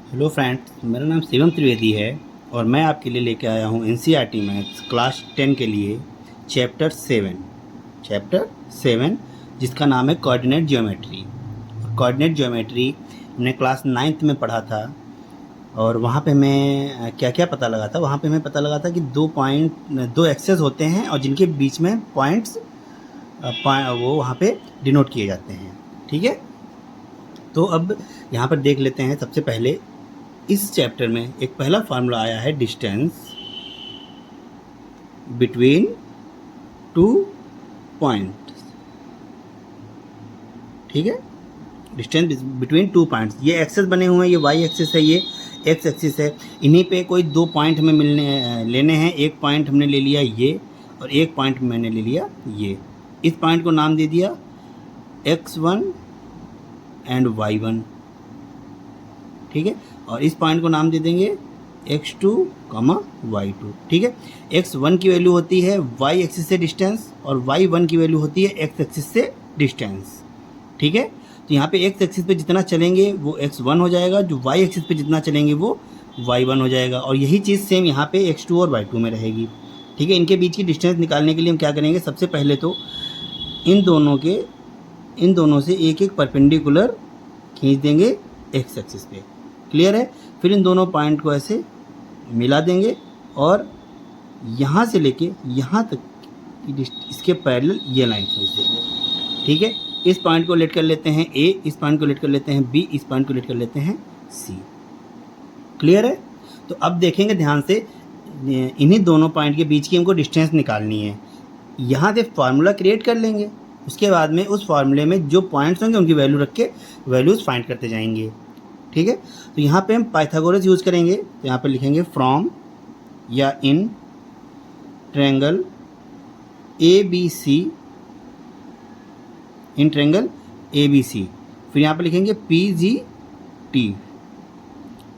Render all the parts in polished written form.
Hello friends, मेरा नाम शिवम त्रिवेदी है और मैं आपके लिए लेके आया हूँ एनसीईआरटी मैथ्स क्लास 10 के लिए चैप्टर 7 जिसका नाम है कोऑर्डिनेट ज्योमेट्री। कोऑर्डिनेट ज्योमेट्री हमने क्लास 9th में पढ़ा था और वहाँ पे मैं क्या क्या पता लगा था। वहाँ पे मैं पता लगा था कि दो एक्सेस होते हैं और जिनके बीच में पॉइंट्स वो वहाँ पे डिनोट किए जाते हैं। ठीक है, तो अब यहाँ पर देख लेते हैं। सबसे पहले इस चैप्टर में एक पहला फार्मूला आया है डिस्टेंस बिटवीन टू पॉइंट्स। ठीक है, डिस्टेंस बिटवीन टू पॉइंट्स। ये एक्सेस बने हुए हैं, ये वाई एक्सिस है, ये एक्स एक्सिस है। इन्हीं पे कोई दो पॉइंट हमें लेने हैं। एक पॉइंट हमने ले लिया ये और एक पॉइंट मैंने ले लिया ये। इस पॉइंट को नाम दे दिया x1 एंड y1। ठीक है, और इस पॉइंट को नाम दे देंगे x2, y2। ठीक है, x1 की वैल्यू होती है y एक्सिस से डिस्टेंस और y1 की वैल्यू होती है x एक्सिस से डिस्टेंस। ठीक है, तो यहाँ पे x एक्सिस पे जितना चलेंगे वो x1 हो जाएगा, जो y एक्सिस पे जितना चलेंगे वो y1 हो जाएगा। और यही चीज़ सेम यहाँ पे x2 और y2 में रहेगी। ठीक है, इनके बीच की डिस्टेंस निकालने के लिए हम क्या करेंगे, सबसे पहले तो इन दोनों से एक एक परपेंडिकुलर खींच देंगे x एक्सिस पे। क्लियर है। फिर इन दोनों पॉइंट को ऐसे मिला देंगे और यहाँ से लेके यहाँ तक इसके पैरेलल ये लाइन खींच देंगे। ठीक है, इस पॉइंट को लेट कर लेते हैं A, इस पॉइंट को लेट कर लेते हैं B, इस पॉइंट को लेट कर लेते हैं C। क्लियर है। तो अब देखेंगे ध्यान से, इन्हीं दोनों पॉइंट के बीच की हमको डिस्टेंस निकालनी है। यहाँ से फार्मूला क्रिएट कर लेंगे, उसके बाद में उस फार्मूले में जो पॉइंट्स होंगे उनकी वैल्यू रख के वैल्यूज़ फाइंड करते जाएंगे। ठीक है, तो यहाँ पे हम पाइथागोरस यूज़ करेंगे। तो यहाँ पे लिखेंगे फ्रॉम या in triangle ABC, in triangle ABC। फिर यहाँ पे लिखेंगे PGT।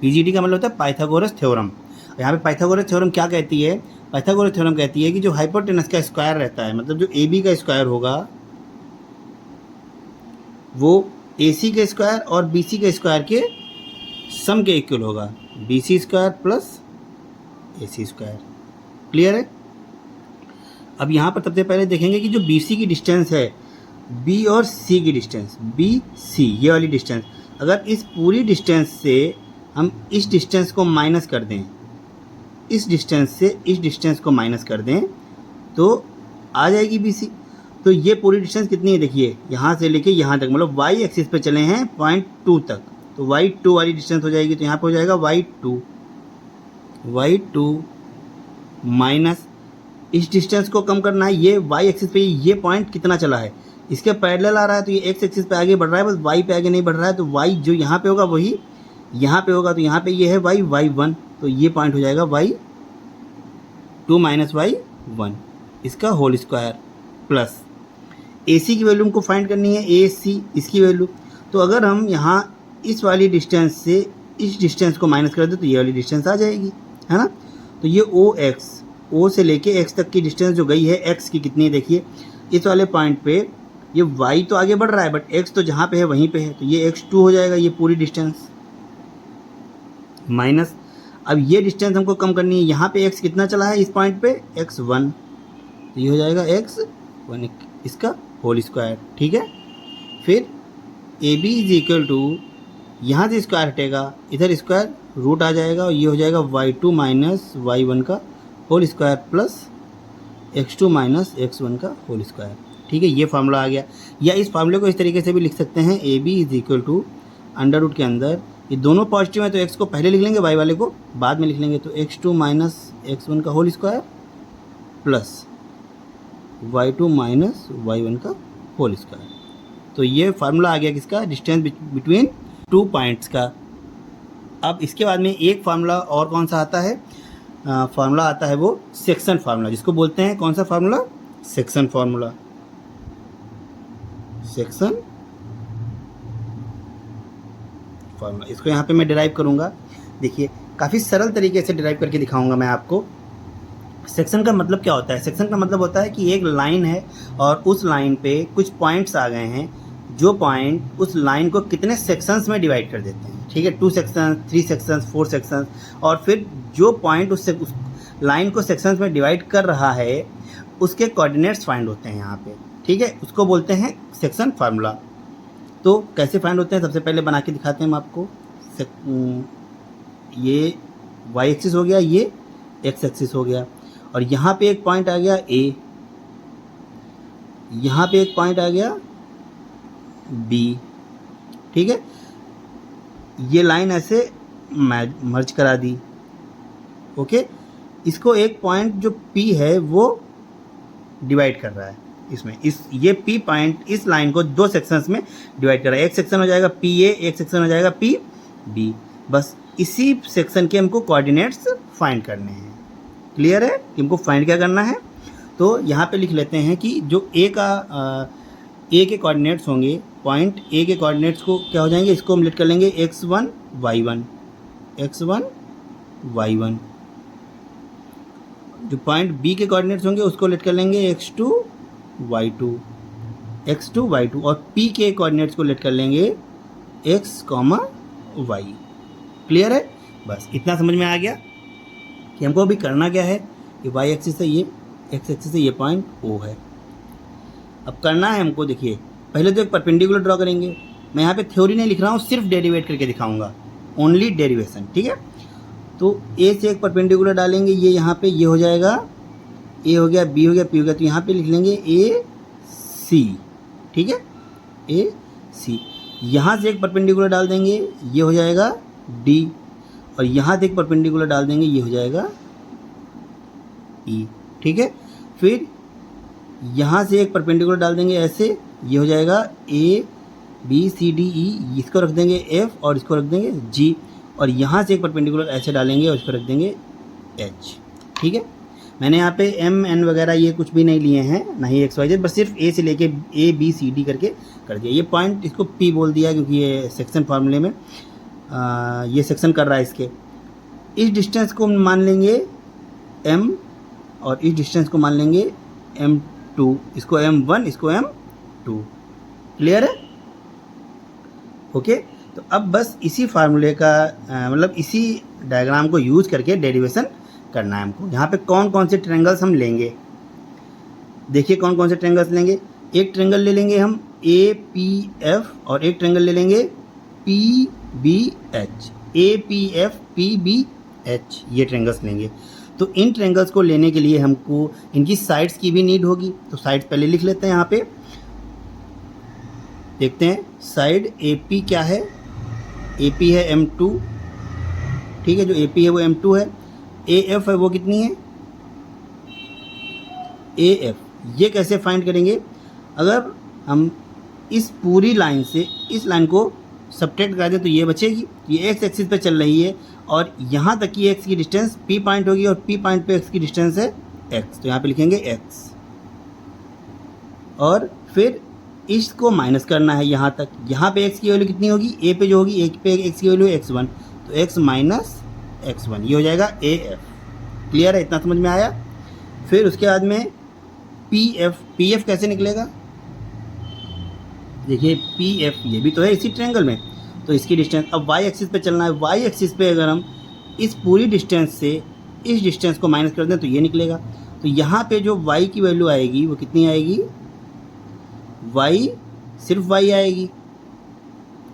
PGT का मतलब होता है पाइथागोरस थ्योरम। यहाँ पे पाइथागोरस थ्योरम क्या कहती है, पाइथागोरस थ्योरम कहती है कि जो हाइपोटेनस का स्क्वायर रहता है, मतलब जो AB का स्क्वायर होगा वो AC के स्क्वायर और BC के स्क्वायर के सम के इक्वल होगा। BC square plus AC square. Clear है। अब यहाँ पर सबसे पहले देखेंगे कि जो BC की डिस्टेंस है, B और C की डिस्टेंस, BC ये वाली डिस्टेंस, अगर इस पूरी डिस्टेंस से हम इस डिस्टेंस को माइनस कर दें, इस डिस्टेंस से इस डिस्टेंस को माइनस कर दें तो आ जाएगी BC। तो ये पूरी डिस्टेंस कितनी है, देखिए यहाँ से लेके यहाँ तक, मतलब y एक्सिस पे चले हैं पॉइंट 2 तक, तो y2 वाली डिस्टेंस हो जाएगी। तो यहाँ पे हो जाएगा y2 माइनस इस डिस्टेंस को कम करना है। ये y एक्सिस पे ये पॉइंट कितना चला है, इसके पैरेलल आ रहा है, तो ये x एक्सिस पे आगे बढ़ रहा है, बस y पे आगे नहीं बढ़ रहा है। तो y जो यहाँ पे होगा वही यहाँ पे होगा। तो यहाँ पे ये है y1, तो ये पॉइंट हो जाएगा y2 माइनस y1 इसका होल स्क्वायर प्लस AC की वैल्यू हमको फाइंड करनी है, AC इसकी वैल्यू। तो अगर हम यहाँ इस वाली डिस्टेंस से इस डिस्टेंस को माइनस कर दें तो ये वाली डिस्टेंस आ जाएगी, है ना। तो ये O से लेके x तक की डिस्टेंस जो गई है, x की कितनी है देखिए, इस वाले पॉइंट पे ये y तो आगे बढ़ रहा है बट x तो जहाँ पे है वहीं पे है, तो ये x2 हो जाएगा ये पूरी डिस्टेंस माइनस। अब ये डिस्टेंस हमको कम करनी है, यहाँ पे x कितना चला है इस पॉइंट पे, x1, तो ये हो जाएगा x1 इसका होल स्क्वायर। ठीक है, फिर AB इज इक्वल टू, यहाँ से स्क्वायर हटेगा, इधर स्क्वायर रूट आ जाएगा और ये हो जाएगा y2 माइनस y1 का whole square plus x2 minus x1 का होल स्क्वायर। ठीक है, ये फार्मूला आ गया। या इस फार्मूले को इस तरीके से भी लिख सकते हैं, AB is equal to under root के अंदर, ये दोनों पॉजिटिव है तो x को पहले लिख लेंगे, y वाले को बाद में लिख लेंगे। तो x2 माइनस x1 का whole square plus y2 minus y1 का होल स्क्वायर। तो ये फार्मूला आ गया किसका, डिस्टेंस बिटवीन टू पॉइंट्स का। अब इसके बाद में एक फार्मूला और कौन सा आता है, फार्मूला आता है वो सेक्शन फार्मूला, जिसको बोलते हैं कौन सा formula, section formula. Section formula, इसको यहाँ पे मैं डिराइव करूँगा। देखिए काफ़ी सरल तरीके से डिराइव करके दिखाऊंगा मैं आपको। सेक्शन का मतलब क्या होता है, सेक्शन का मतलब होता है कि एक लाइन है और उस लाइन पे कुछ पॉइंट्स आ गए हैं जो पॉइंट उस लाइन को कितने सेक्शंस में डिवाइड कर देते हैं, ठीक है, 2 सेक्शन, 3 सेक्शंस, 4 सेक्शंस, और फिर जो पॉइंट उस लाइन को सेक्शंस में डिवाइड कर रहा है उसके कोऑर्डिनेट्स फाइंड होते हैं यहाँ पे, ठीक है, उसको बोलते हैं सेक्शन फार्मूला। तो कैसे फाइंड होते हैं, सबसे पहले बना के दिखाते हैं हम आपको। ये वाई एक्सिस हो गया, ये एक्स एक्सिस हो गया, और यहाँ पे एक पॉइंट आ गया ए, यहाँ पे एक पॉइंट आ गया बी, ठीक है। ये लाइन ऐसे मर्ज करा दी, ओके। इसको एक पॉइंट जो पी है वो डिवाइड कर रहा है इसमें, ये पी पॉइंट इस लाइन को 2 सेक्शंस में डिवाइड कर रहा है। एक सेक्शन हो जाएगा पी ए, एक सेक्शन हो जाएगा पी बी। बस इसी सेक्शन के हमको कोऑर्डिनेट्स फाइंड करने हैं। क्लियर है कि हमको फाइंड क्या करना है? तो यहाँ पे लिख लेते हैं कि जो ए के कोऑर्डिनेट्स होंगे, पॉइंट ए के कोऑर्डिनेट्स को क्या हो जाएंगे, इसको हम लिख कर लेंगे x1 y1, x1 y1। जो पॉइंट बी के कोऑर्डिनेट्स होंगे उसको लिख कर लेंगे x2 y2, x2 y2, और p के कोऑर्डिनेट्स को लिख कर लेंगे x, y। क्लियर है? बस इतना समझ में आ गया कि हमको अभी करना क्या है। ये y एक्सिस से ये x एक्सिस से ये पॉइंट O है। अब करना है हमको, देखिए पहले तो एक परपेंडिकुलर ड्रॉ करेंगे। मैं यहाँ पे थ्योरी नहीं लिख रहा हूँ, सिर्फ डेरिवेट करके दिखाऊंगा, ओनली डेरिवेशन, ठीक है। तो ए से एक परपेंडिकुलर डालेंगे, ये यहाँ पे ये हो जाएगा, ए हो गया, बी हो गया, पी हो गया, तो यहाँ पे लिख लेंगे ए सी, ठीक है, ए सी। यहाँ से एक परपेंडिकुलर डाल देंगे, ये हो जाएगा डी, और यहाँ से एक परपेंडिकुलर डाल देंगे, ये हो जाएगा ई, ठीक है। फिर यहाँ से एक परपेंडिकुलर डाल देंगे ऐसे, ये हो जाएगा A B C D E, इसको रख देंगे एफ और इसको रख देंगे जी, और यहाँ से एक परपेंडिकुलर ऐसे डालेंगे और इसको रख देंगे एच, ठीक है। मैंने यहाँ पे एम एन वगैरह ये कुछ भी नहीं लिए हैं, ना ही एक्स वाई जेड, बस सिर्फ ए से लेके ए बी सी डी करके कर दिया। ये पॉइंट इसको पी बोल दिया क्योंकि ये सेक्शन फार्मूले में ये सेक्शन कर रहा है इसके। इस डिस्टेंस को मान लेंगे m, और इस डिस्टेंस को मान लेंगे m2, इसको m1, इसको m2। क्लियर है? ओके। तो अब बस इसी फार्मूले का मतलब इसी डायग्राम को यूज़ करके डेरिवेशन करना है हमको। यहाँ पे कौन कौन से ट्रायंगल्स हम लेंगे, देखिए कौन कौन से ट्रायंगल्स लेंगे। एक ट्रायंगल ले लेंगे हम APF, और एक ट्रायंगल ले लेंगे PBH, APF PBH, ये ट्रायंगल्स लेंगे। तो इन ट्रायंगल्स को लेने के लिए हमको इनकी साइड्स की भी नीड होगी। तो साइड्स पहले लिख लेते हैं। यहाँ पे देखते हैं साइड AP क्या है, AP है M2, ठीक है, जो AP है वो M2 है। AF है वो कितनी है, AF। ये कैसे फाइंड करेंगे, अगर हम इस पूरी लाइन से इस लाइन को सब्ट्रैक्ट कर दें तो ये बचेगी, ये x एक्सिस पे चल रही है, और यहाँ तक की x की डिस्टेंस P पॉइंट होगी, और P पॉइंट पे x की डिस्टेंस है x, तो यहाँ पे लिखेंगे x। और फिर इसको माइनस करना है यहाँ तक, यहाँ पे x की वैल्यू कितनी होगी, a पे जो होगी, a पे x की वैल्यू x1, तो x माइनस x1, ये हो जाएगा AF। क्लियर है? इतना समझ में आया। फिर उसके बाद में PF कैसे निकलेगा, देखिए PF ये भी तो है इसी ट्रायंगल में, तो इसकी डिस्टेंस अब y एक्सिस पे चलना है। y एक्सिस पे अगर हम इस पूरी डिस्टेंस से इस डिस्टेंस को माइनस कर दें तो ये निकलेगा। तो यहाँ पे जो y की वैल्यू आएगी वो कितनी आएगी, y सिर्फ y आएगी,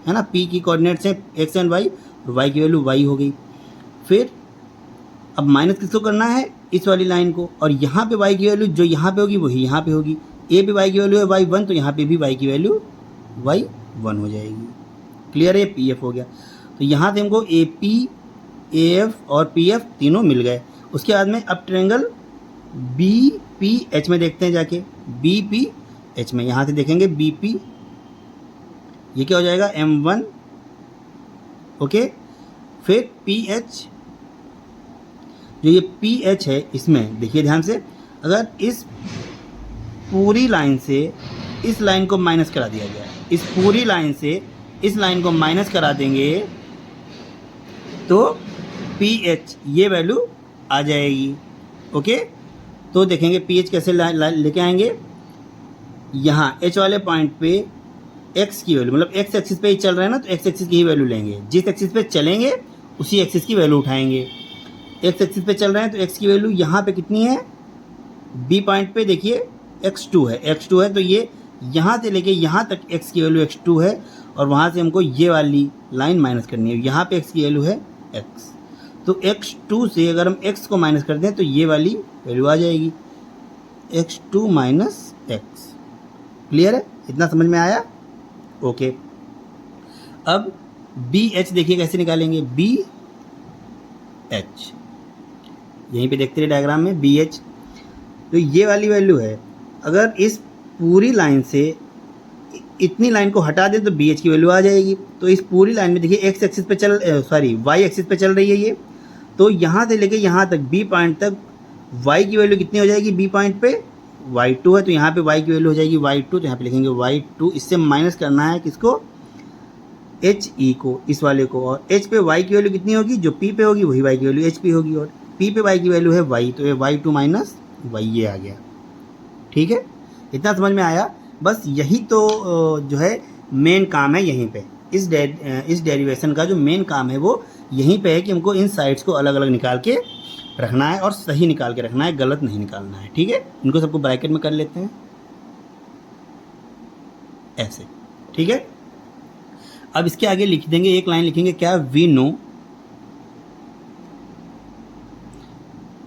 है ना। p की कोऑर्डिनेट्स हैं x एंड y, और y की वैल्यू y हो गई। फिर अब माइनस किसको करना है, इस वाली लाइन को, और यहाँ पे y की वैल्यू जो यहाँ पे होगी वही यहाँ पे होगी। a पे y की वैल्यू है y1, तो यहाँ पे भी y की वैल्यू y1 हो जाएगी। क्लियर है? PF हो गया। तो यहाँ से हमको AP, AF और PF तीनों मिल गए। उसके बाद में अब ट्रायंगल BPH में देखते हैं जाके, BPH में यहाँ से देखेंगे BP, ये क्या हो जाएगा M1, ओके। फिर PH, जो ये PH है इसमें देखिए ध्यान से, अगर इस पूरी लाइन से इस लाइन को माइनस करा दिया गया, इस पूरी लाइन से इस लाइन को माइनस करा देंगे तो PH ये वैल्यू आ जाएगी, ओके। तो देखेंगे PH कैसे लेके आएंगे, यहाँ H वाले पॉइंट पे एक्स की वैल्यू, मतलब एक्स एक्सिस पे ही चल रहे हैं ना, तो एक्स एक्सिस की ही वैल्यू लेंगे। जिस एक्सिस पे चलेंगे उसी एक्सिस की वैल्यू उठाएंगे। एक्स एक्सिस पे चल रहे हैं तो एक्स की वैल्यू यहाँ पे कितनी है, बी पॉइंट पे देखिए x2 है, x2 है, तो ये यहाँ से लेके यहाँ तक x की वैल्यू x2 है, और वहाँ से हमको ये वाली लाइन माइनस करनी है। यहाँ पे x की वैल्यू है x, तो x2 से अगर हम x को माइनस कर दें तो ये वाली वैल्यू आ जाएगी, x2 माइनस x। क्लियर है, इतना समझ में आया? ओके। अब बी एच देखिए कैसे निकालेंगे, बी एच यहीं पे देखते रहे डायग्राम में, बी एच, तो ये वाली वैल्यू है। अगर इस पूरी लाइन से इतनी लाइन को हटा दें तो बी एच की वैल्यू आ जाएगी। तो इस पूरी लाइन में देखिए एक्स एक्सिस पे वाई एक्सिस पे चल रही है ये, तो यहाँ से लेके यहाँ तक बी पॉइंट तक वाई की वैल्यू कितनी हो जाएगी, बी पॉइंट पे y2 है, तो यहाँ पे y की वैल्यू हो जाएगी y2, तो यहाँ पे लिखेंगे y2। इससे माइनस करना है किसको, एच ई को, इस वाले को, और h पे y की वैल्यू कितनी होगी, जो p पे होगी वही y की वैल्यू h पे होगी, और p पे y की वैल्यू है y, तो ये y2 माइनस y ये आ गया। ठीक है, इतना समझ में आया? बस यही तो जो है मेन काम है यहीं पे, इस डेरिवेशन का जो मेन काम है वो यहीं पे है कि हमको इन साइड्स को अलग अलग निकाल के रखना है और सही निकाल के रखना है, गलत नहीं निकालना है। ठीक है, इनको सबको ब्रैकेट में कर लेते हैं ऐसे। ठीक है, अब इसके आगे लिख देंगे, एक लाइन लिखेंगे क्या, वी नो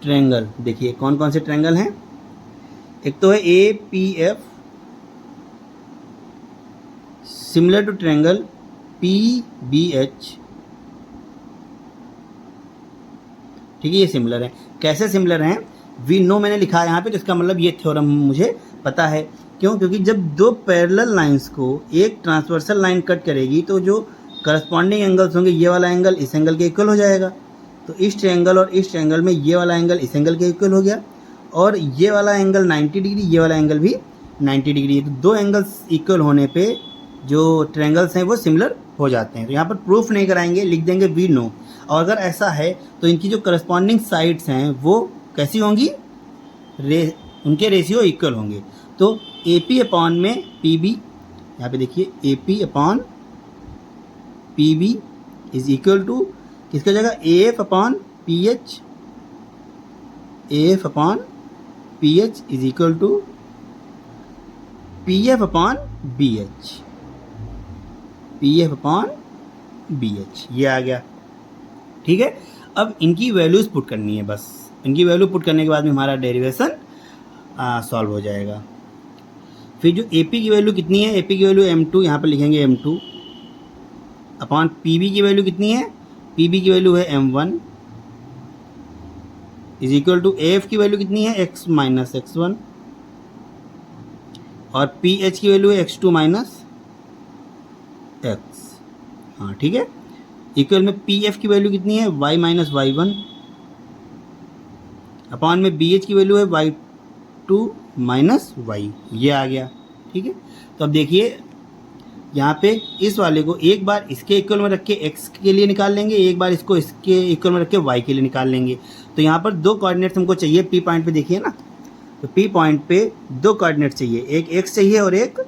ट्रायंगल। देखिए कौन कौन से ट्रायंगल हैं, एक तो है A P F similar to triangle P B H. ठीक है, ये सिमिलर है। कैसे सिमिलर हैं, वी नो मैंने लिखा है यहाँ पे, तो इसका मतलब ये थ्योरम मुझे पता है। क्यों? क्योंकि जब दो पैरेलल लाइंस को एक ट्रांसवर्सल लाइन कट करेगी तो जो करस्पॉन्डिंग एंगल्स होंगे, ये वाला एंगल इस एंगल के इक्वल हो जाएगा। तो इस ट्रायंगल और इस ट्रायंगल में ये वाला एंगल इस एंगल के इक्वल हो गया, और ये वाला एंगल 90 डिग्री, ये वाला एंगल भी 90 डिग्री। तो दो एंगल्स इक्वल होने पे जो ट्रायंगल्स हैं वो सिमिलर हो जाते हैं। तो यहाँ पर प्रूफ नहीं कराएंगे, लिख देंगे वी नो। और अगर ऐसा है तो इनकी जो करस्पॉन्डिंग साइड्स हैं वो कैसी होंगी, उनके रेशियो इक्वल होंगे। तो ए पी अपॉन में पी बी, यहाँ पे देखिए A P upon P B is equal to किसकी जगह, A F upon P H, A F upon P H is equal to P F upon B H, P F upon B H, ये आ गया। ठीक है, अब इनकी values put करनी है, बस इनकी वैल्यू पुट करने के बाद में हमारा डेरिवेशन सॉल्व हो जाएगा। फिर जो ए पी की वैल्यू कितनी है, ए पी की वैल्यू m2, यहाँ पर लिखेंगे m2 अपॉन पी बी की वैल्यू कितनी है, पी बी की वैल्यू है m1 is equal to A F की वैल्यू कितनी है, x माइनस x1, और पी एच की वैल्यू है x2 माइनस x। हाँ ठीक है, इक्वल में पी एफ की वैल्यू कितनी है, y माइनस y1 अपॉन में बी एच की वैल्यू है y2 माइनस y, ये आ गया। ठीक है, तो अब देखिए यहाँ पे इस वाले को एक बार इसके इक्वल में रख के x के लिए निकाल लेंगे, एक बार इसको इसके इक्वल में रख के y के लिए निकाल लेंगे। तो यहाँ पर दो कोऑर्डिनेट्स हमको चाहिए, p पॉइंट पे देखिए ना, तो p पॉइंट पे दो कोऑर्डिनेट चाहिए, एक x चाहिए और एक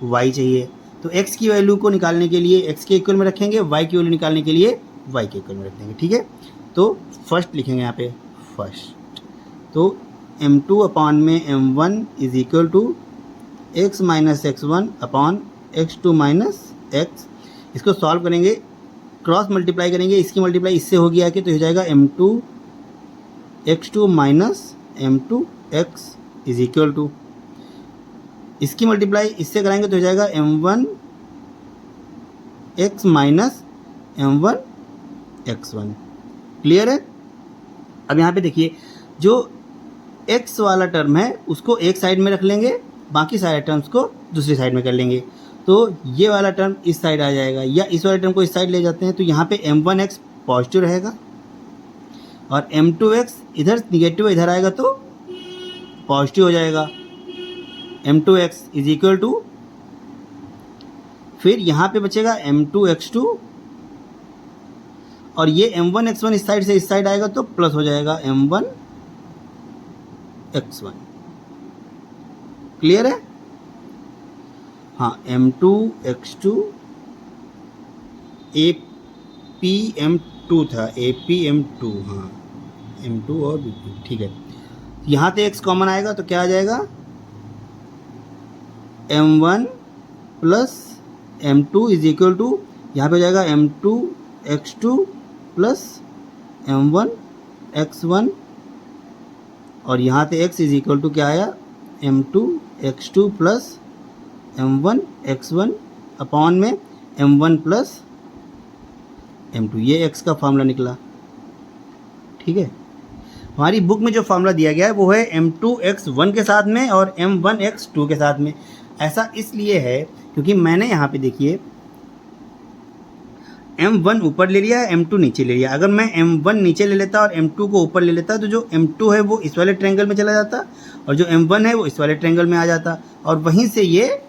y चाहिए। तो x की वैल्यू को निकालने के लिए x के इक्वल में रखेंगे, y की वैल्यू निकालने के लिए y के इक्वल में रख देंगे। ठीक है, तो फर्स्ट लिखेंगे यहाँ पे फर्स्ट, तो m2 अपॉन में m1 is equal to x minus x1 upon x2 minus x। इसको सॉल्व करेंगे, क्रॉस मल्टीप्लाई करेंगे, इसकी मल्टीप्लाई इससे हो गया कि तो हो जाएगा m2 x2 minus m2 x is equal to, इसकी मल्टीप्लाई इससे कराएंगे तो हो जाएगा m1 x minus m1 x1। Clear है? अब यहाँ पे देखिए जो x वाला टर्म है उसको एक साइड में रख लेंगे, बाकी सारे टर्म्स को दूसरी साइड में कर लेंगे। तो ये वाला टर्म इस साइड आ जाएगा, या इस वाले टर्म को इस साइड ले जाते हैं, तो यहाँ पे m1x पॉजिटिव रहेगा और m2x इधर निगेटिव इधर आएगा तो पॉजिटिव हो जाएगा। m2x इज इक्वल टू, फिर यहाँ पे बचेगा m2x2 और ये m1x1 इस साइड से इस साइड आएगा तो प्लस हो जाएगा m1x1। क्लियर है? हाँ M2X2 APM2 था, APM2, हाँ M2 और BP, ठीक है। यहाँ से x कॉमन आएगा तो क्या आ जाएगा, M1 plus M2 is equal to, यहाँ पे हो जाएगा M2X2 प्लस M1X1, और यहाँ से x इज इक्वल टू क्या आया, M2X2 प्लस M1X1 अपॉन में M1 प्लस M2, ये x का फार्मूला निकला। ठीक है, हमारी बुक में जो फार्मूला दिया गया है वो है M2X1 के साथ में और M1X2 के साथ में। ऐसा इसलिए है क्योंकि मैंने यहाँ पे देखिए M1 ऊपर ले लिया, M2 नीचे ले लिया। अगर मैं M1 नीचे ले लेता और M2 को ऊपर ले लेता तो जो M2 है वो इस वाले ट्रायंगल में चला जाता और जो M1 है वो इस वाले ट्रायंगल में आ जाता और वहीं से ये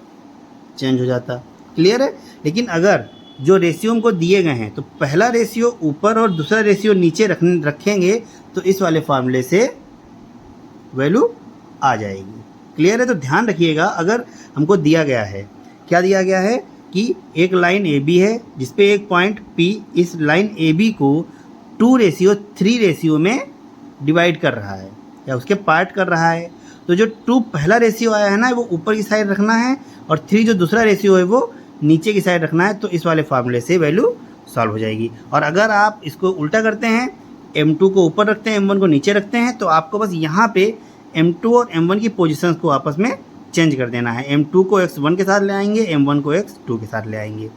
चेंज हो जाता। क्लियर है। लेकिन अगर जो रेशियो हमको दिए गए हैं तो पहला रेशियो ऊपर और दूसरा रेशियो नीचे रखेंगे तो इस वाले फार्मूले से वैल्यू आ जाएगी। क्लियर है। तो ध्यान रखिएगा, अगर हमको दिया गया है, क्या दिया गया है कि एक लाइन ए बी है जिसपे एक पॉइंट P इस लाइन ए बी को 2:3 रेशियो में डिवाइड कर रहा है या उसके पार्ट कर रहा है। तो जो 2 पहला रेशियो आया है ना वो ऊपर की साइड रखना है और 3 जो दूसरा रेशियो है वो नीचे की साइड रखना है। तो इस वाले फार्मूले से वैल्यू सॉल्व हो जाएगी। और अगर आप इसको उल्टा करते हैं, M2 को ऊपर रखते हैं, M1 को नीचे रखते हैं, तो आपको बस यहाँ पे M2 और M1 की पोजीशंस को आपस में चेंज कर देना है। M2 को X1 के साथ ले आएंगे, M1 को X2 के साथ ले आएंगे।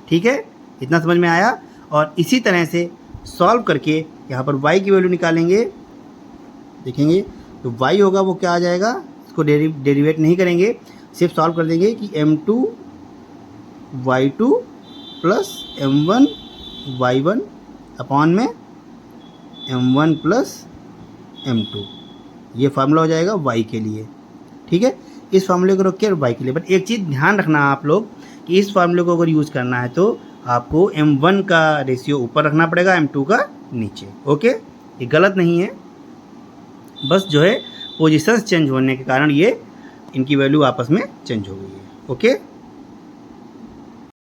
ठीक है, इतना समझ में आया। और इसी तरह से सॉल्व करके यहाँ पर y की वैल्यू निकालेंगे, देखेंगे तो y होगा वो क्या आ जाएगा, इसको डेरिवेट नहीं करेंगे, सिर्फ सॉल्व कर देंगे कि M2 y2 plus M1 y1 upon में M1 प्लस M2, ये फार्मूला हो जाएगा y के लिए। ठीक है, इस फार्मूले को रखिए y के लिए। बट एक चीज़ ध्यान रखना आप लोग कि इस फार्मूले को अगर यूज़ करना है तो आपको M1 का रेशियो ऊपर रखना पड़ेगा, M2 का नीचे। ओके, ये गलत नहीं है, बस जो है पोजीशंस चेंज होने के कारण ये इनकी वैल्यू आपस में चेंज हो गई है। ओके।